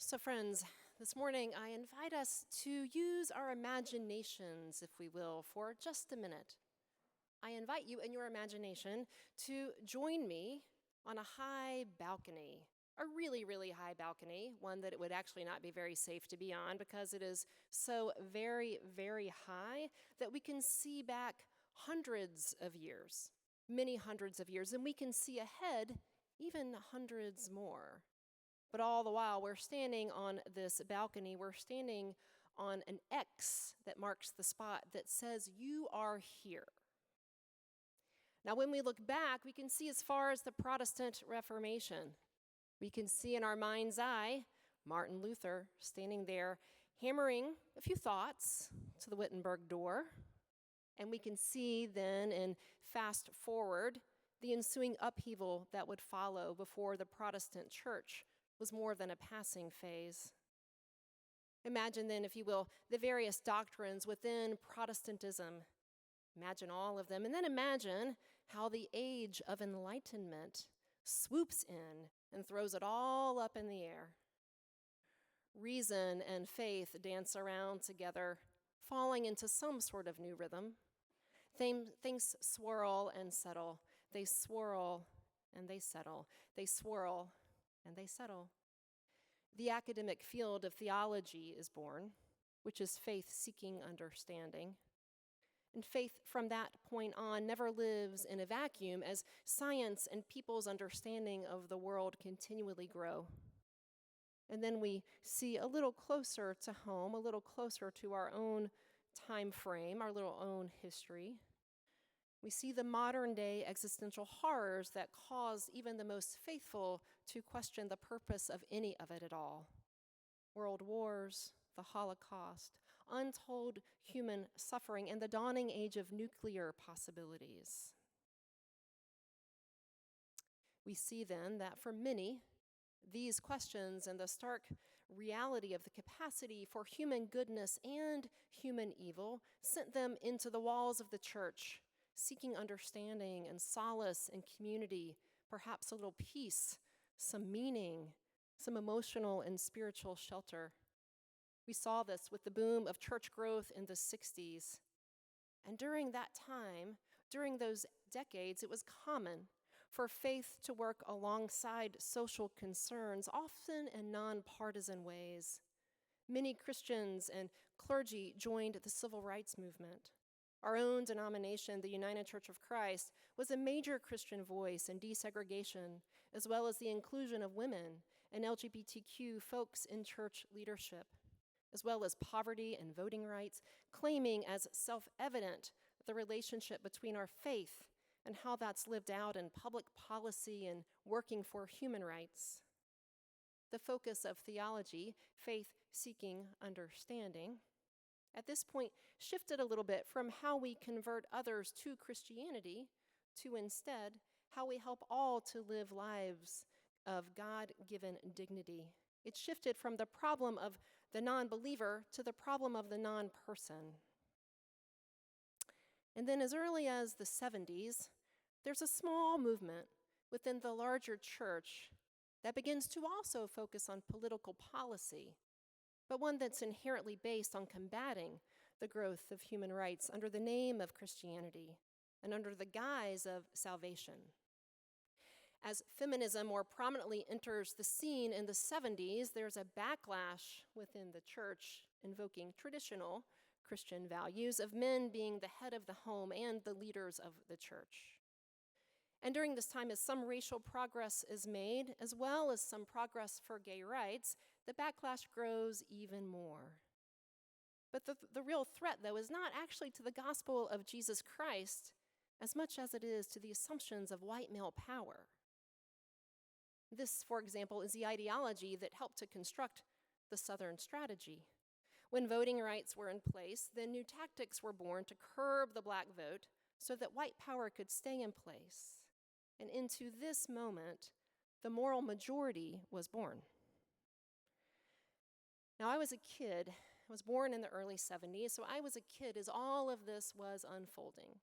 So, friends, this morning I invite us to use our imaginations, if we will, for just a minute. I invite you in your imagination to join me on a high balcony, a really, really high balcony, one that it would actually not be very safe to be on because it is so very, very high that we can see back hundreds of years, many hundreds of years, and we can see ahead even hundreds more. But all the while, we're standing on this balcony, we're standing on an X that marks the spot that says, "You are here." Now, when we look back, we can see as far as the Protestant Reformation. We can see in our mind's eye Martin Luther standing there hammering a few thoughts to the Wittenberg door. And we can see then, and fast forward, the ensuing upheaval that would follow before the Protestant church was more than a passing phase. Imagine then, if you will, the various doctrines within Protestantism. Imagine all of them, and then imagine how the age of enlightenment swoops in and throws it all up in the air. Reason and faith dance around together, falling into some sort of new rhythm. Things swirl and settle. They swirl and they settle. They swirl and they settle. The academic field of theology is born, which is faith-seeking understanding. And faith from that point on never lives in a vacuum as science and people's understanding of the world continually grow. And then we see a little closer to home, a little closer to our own time frame, our little own history. We see the modern day existential horrors that cause even the most faithful to question the purpose of any of it at all. World wars, the Holocaust, untold human suffering, and the dawning age of nuclear possibilities. We see then that for many, these questions and the stark reality of the capacity for human goodness and human evil sent them into the walls of the church, seeking understanding and solace and community, perhaps a little peace, some meaning, some emotional and spiritual shelter. We saw this with the boom of church growth in the 60s. And during that time, during those decades, it was common for faith to work alongside social concerns, often in nonpartisan ways. Many Christians and clergy joined the civil rights movement. Our own denomination, the United Church of Christ, was a major Christian voice in desegregation, as well as the inclusion of women and LGBTQ folks in church leadership, as well as poverty and voting rights, claiming as self-evident the relationship between our faith and how that's lived out in public policy and working for human rights. The focus of theology, faith-seeking understanding, at this point shifted a little bit from how we convert others to Christianity to instead how we help all to live lives of God-given dignity. It shifted from the problem of the non-believer to the problem of the non-person. And then as early as the 70s, there's a small movement within the larger church that begins to also focus on political policy, but one that's inherently based on combating the growth of human rights under the name of Christianity and under the guise of salvation. As feminism more prominently enters the scene in the 70s, there's a backlash within the church invoking traditional Christian values of men being the head of the home and the leaders of the church. And during this time, as some racial progress is made, as well as some progress for gay rights, the backlash grows even more. But the real threat, though, is not actually to the gospel of Jesus Christ as much as it is to the assumptions of white male power. This, for example, is the ideology that helped to construct the Southern strategy. When voting rights were in place, then new tactics were born to curb the black vote so that white power could stay in place. And into this moment, the moral majority was born. Now, I was a kid. I was born in the early 70s, so I was a kid as all of this was unfolding.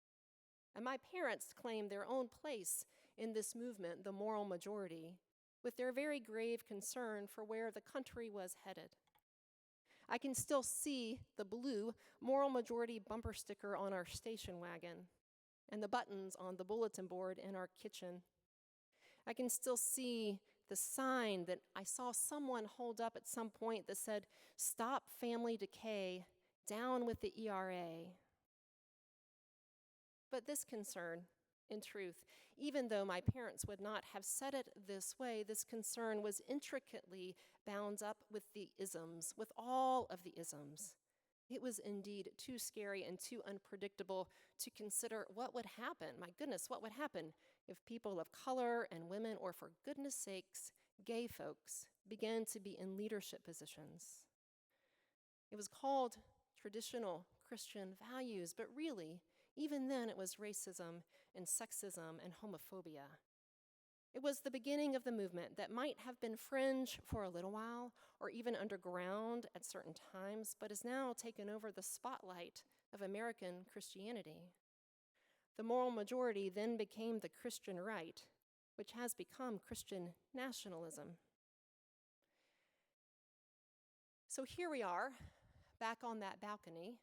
And my parents claimed their own place in this movement, the moral majority. with their very grave concern for where the country was headed. I can still see the blue moral majority bumper sticker on our station wagon and the buttons on the bulletin board in our kitchen. I can still see the sign that I saw someone hold up at some point that said, "Stop family decay, down with the ERA." But this concern, in truth, even though my parents would not have said it this way, this concern was intricately bound up with the isms, with all of the isms. It was indeed too scary and too unpredictable to consider what would happen. My goodness, what would happen if people of color and women, or for goodness sakes, gay folks, began to be in leadership positions? It was called traditional Christian values, but really, even then it was racism and sexism and homophobia. It was the beginning of the movement that might have been fringe for a little while, or even underground at certain times, but has now taken over the spotlight of American Christianity. The moral majority then became the Christian right, which has become Christian nationalism. So here we are, back on that balcony,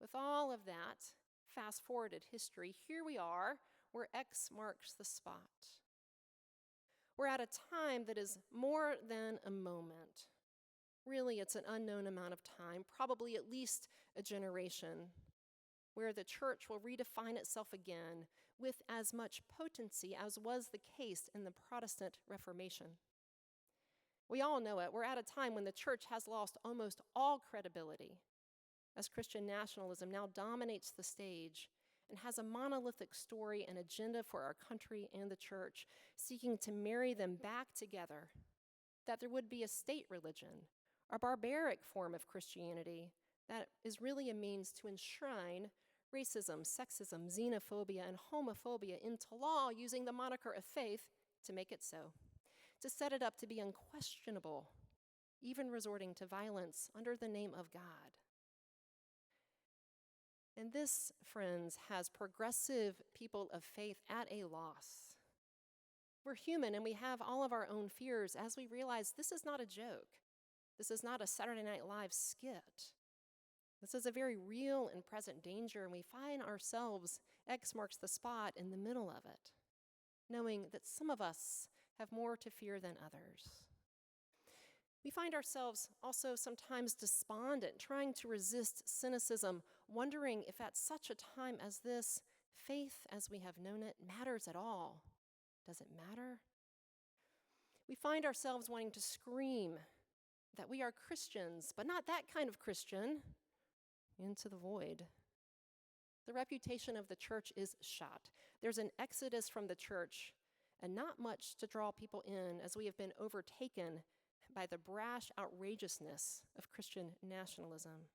with all of that fast-forwarded history. Here we are, where X marks the spot. We're at a time that is more than a moment. Really, it's an unknown amount of time, probably at least a generation, where the church will redefine itself again with as much potency as was the case in the Protestant Reformation. We all know it. We're at a time when the church has lost almost all credibility, as Christian nationalism now dominates the stage and has a monolithic story and agenda for our country and the church, seeking to marry them back together, that there would be a state religion, a barbaric form of Christianity that is really a means to enshrine racism, sexism, xenophobia, and homophobia into law using the moniker of faith to make it so, to set it up to be unquestionable, even resorting to violence under the name of God. And this, friends, has progressive people of faith at a loss. We're human and we have all of our own fears as we realize this is not a joke. This is not a Saturday Night Live skit. This is a very real and present danger, and we find ourselves, X marks the spot, in the middle of it, knowing that some of us have more to fear than others. We find ourselves also sometimes despondent, trying to resist cynicism, wondering if at such a time as this, faith as we have known it matters at all. Does it matter? We find ourselves wanting to scream that we are Christians, but not that kind of Christian, into the void. The reputation of the church is shot. There's an exodus from the church, and not much to draw people in, as we have been overtaken by the brash outrageousness of Christian nationalism.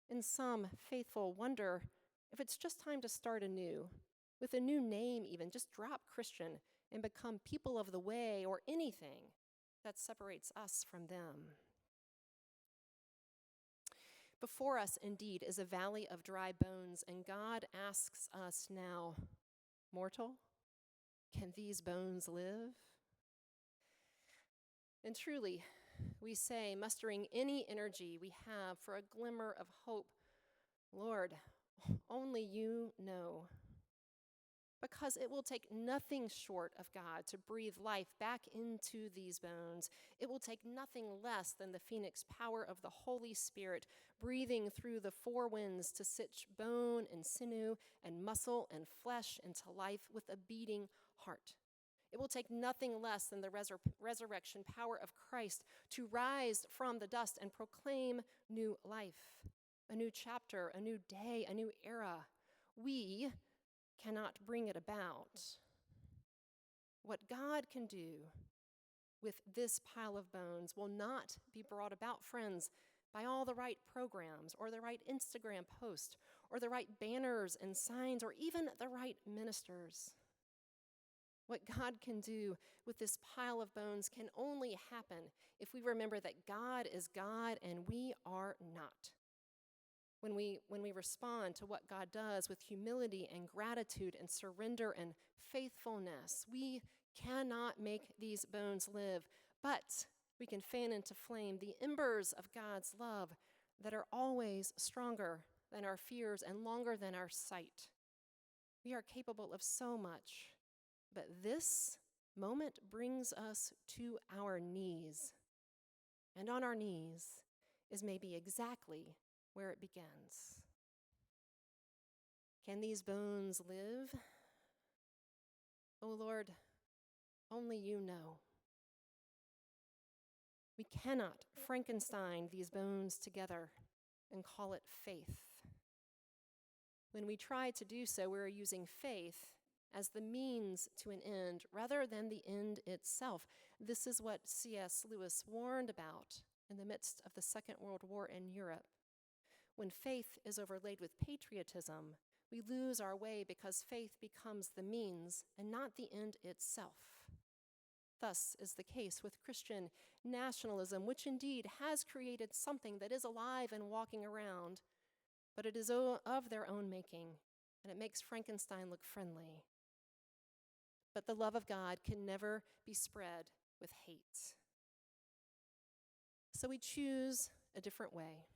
And some faithful wonder if it's just time to start anew, with a new name even, just drop Christian and become people of the way, or anything that separates us from them. Before us, indeed, is a valley of dry bones, and God asks us now, mortal, can these bones live? And truly, we say, mustering any energy we have for a glimmer of hope, Lord, only you know. Because it will take nothing short of God to breathe life back into these bones. It will take nothing less than the phoenix power of the Holy Spirit breathing through the four winds to stitch bone and sinew and muscle and flesh into life with a beating heart. It will take nothing less than the resurrection power of Christ to rise from the dust and proclaim new life, a new chapter, a new day, a new era. We cannot bring it about. What God can do with this pile of bones will not be brought about, friends, by all the right programs or the right Instagram post or the right banners and signs or even the right ministers. What God can do with this pile of bones can only happen if we remember that God is God and we are not. When we respond to what God does with humility and gratitude and surrender and faithfulness, we cannot make these bones live, but we can fan into flame the embers of God's love that are always stronger than our fears and longer than our sight. We are capable of so much, but this moment brings us to our knees. And on our knees is maybe exactly where it begins. Can these bones live? Oh Lord, only you know. We cannot Frankenstein these bones together and call it faith. When we try to do so, we're using faith as the means to an end rather than the end itself. This is what C.S. Lewis warned about in the midst of the Second World War in Europe. When faith is overlaid with patriotism, we lose our way because faith becomes the means and not the end itself. Thus is the case with Christian nationalism, which indeed has created something that is alive and walking around, but it is of their own making, and it makes Frankenstein look friendly. But the love of God can never be spread with hate. So we choose a different way.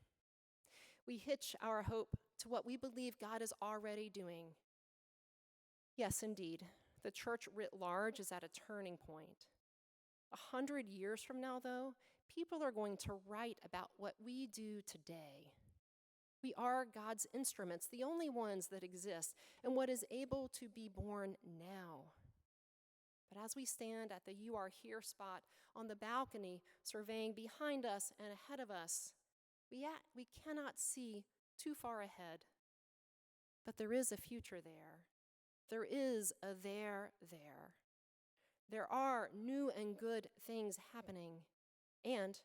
We hitch our hope to what we believe God is already doing. Yes, indeed, the church writ large is at a turning point. 100 years from now, though, people are going to write about what we do today. We are God's instruments, the only ones that exist, and what is able to be born now. But as we stand at the You Are Here spot on the balcony, surveying behind us and ahead of us, we cannot see too far ahead. But there is a future there. There is a there. There are new and good things happening, and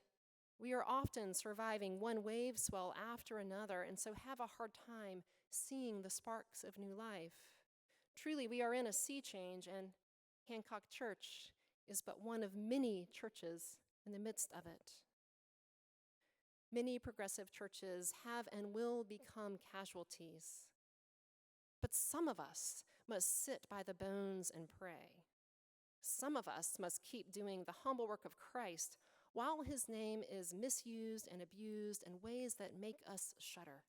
we are often surviving one wave swell after another, and so have a hard time seeing the sparks of new life. Truly, we are in a sea change, and Hancock Church is but one of many churches in the midst of it. Many progressive churches have and will become casualties. But some of us must sit by the bones and pray. Some of us must keep doing the humble work of Christ while his name is misused and abused in ways that make us shudder.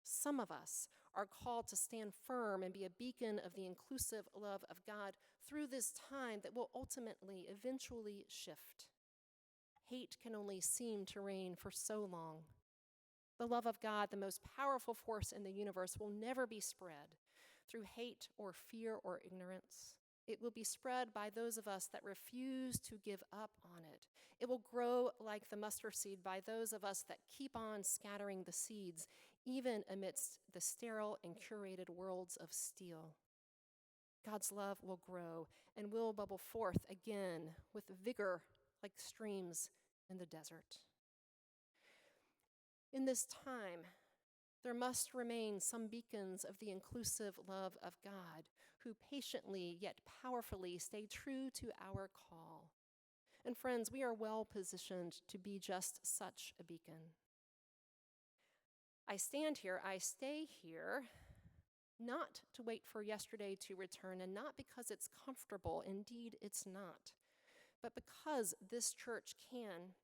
Some of us are called to stand firm and be a beacon of the inclusive love of God through this time that will ultimately, eventually shift. Hate can only seem to reign for so long. The love of God, the most powerful force in the universe, will never be spread through hate or fear or ignorance. It will be spread by those of us that refuse to give up on it. It will grow like the mustard seed by those of us that keep on scattering the seeds, even amidst the sterile and curated worlds of steel. God's love will grow and will bubble forth again with vigor like streams in the desert. In this time, there must remain some beacons of the inclusive love of God who patiently yet powerfully stay true to our call. And friends, we are well positioned to be just such a beacon. I stand here, I stay here, not to wait for yesterday to return, and not because it's comfortable, indeed it's not, but because this church can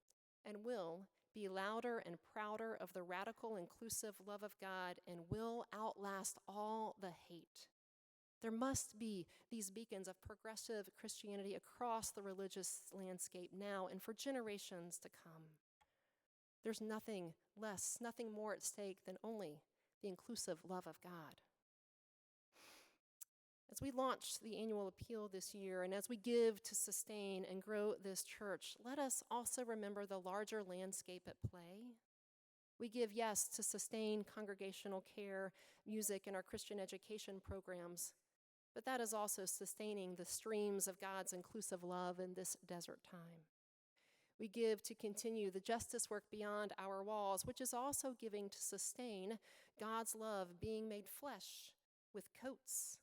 and will be louder and prouder of the radical, inclusive love of God and will outlast all the hate. There must be these beacons of progressive Christianity across the religious landscape now and for generations to come. There's nothing less, nothing more at stake than only the inclusive love of God. As we launch the annual appeal this year, and as we give to sustain and grow this church, let us also remember the larger landscape at play. We give yes to sustain congregational care, music, and our Christian education programs, but that is also sustaining the streams of God's inclusive love in this desert time. We give to continue the justice work beyond our walls, which is also giving to sustain God's love being made flesh with coats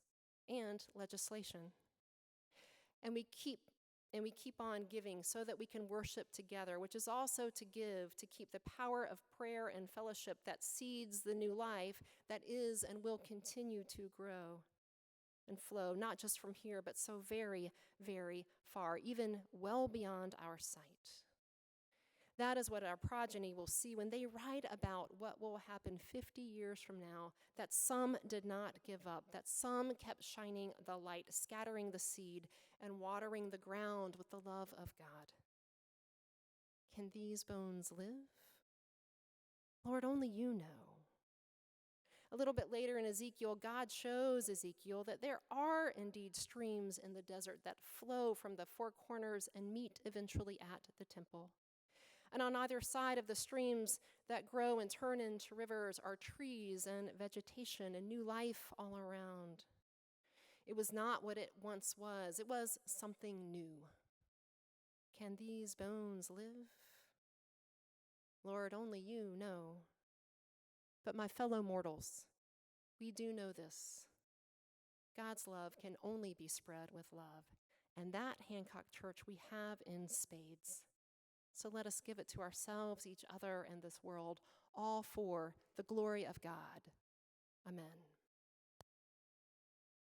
and legislation. And we keep on giving so that we can worship together, which is also to give to keep the power of prayer and fellowship that seeds the new life that is and will continue to grow. and flow, not just from here, but so very, very far, even well beyond our sight. That is what our progeny will see when they write about what will happen 50 years from now, that some did not give up, that some kept shining the light, scattering the seed, and watering the ground with the love of God. Can these bones live? Lord, only you know. A little bit later in Ezekiel, God shows Ezekiel that there are indeed streams in the desert that flow from the four corners and meet eventually at the temple. And on either side of the streams that grow and turn into rivers are trees and vegetation and new life all around. It was not what it once was. It was something new. Can these bones live? Lord, only you know. But my fellow mortals, we do know this. God's love can only be spread with love. And that Hancock Church we have in spades. So let us give it to ourselves, each other, and this world, all for the glory of God. Amen.